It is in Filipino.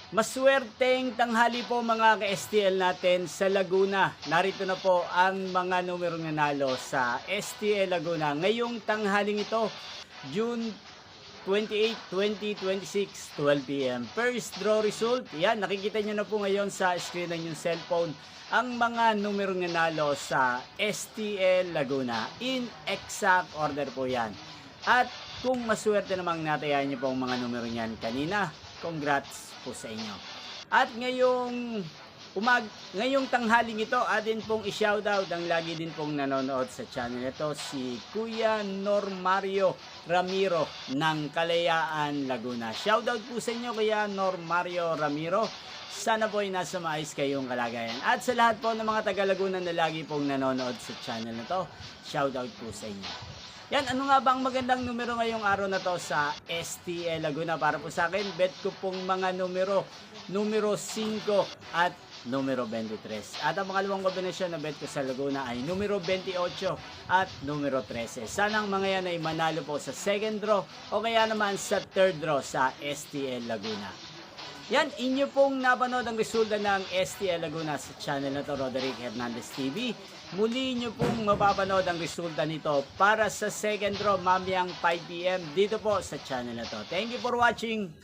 Maswerteng tanghali po mga ka-STL natin sa Laguna. Narito na po ang mga numerong nanalo sa STL Laguna ngayong tanghaling ito, June 28, 2026, 12 p.m. First draw result, yan, nakikita nyo na po ngayon sa screen ng yung cellphone ang mga numerong nanalo sa STL Laguna. In exact order po yan. At kung maswerte namang natayan nyo po ang mga numero niyan kanina, congrats po sa inyo. At ngayong tanghaling ito, atin pong i-shoutout ang lagi din pong nanonood sa channel ito, si Kuya Normario Ramiro ng Kalayaan, Laguna. Shoutout po sa inyo, Kuya Normario Ramiro. Sana po ay nasa maayos kayong kalagayan. At sa lahat po ng mga taga Laguna na lagi pong nanonood sa channel na to, shoutout po sa inyo. Yan, ano nga ba ang magandang numero ngayong araw na to sa STL Laguna? Para po sa akin, bet ko pong mga numero 5 at numero 23. At ang pangalawang kombinasyon na bet ko sa Laguna ay numero 28 at numero 13. Sana ang mga yan ay manalo po sa second draw o kaya naman sa third draw sa STL Laguna. Yan, inyo pong napanood ang resulta ng STL Laguna sa channel na to, Roderick Hernandez TV. Muli nyo pong mapapanood ang resulta nito para sa second draw mamayang 5 p.m. dito po sa channel na to. Thank you for watching.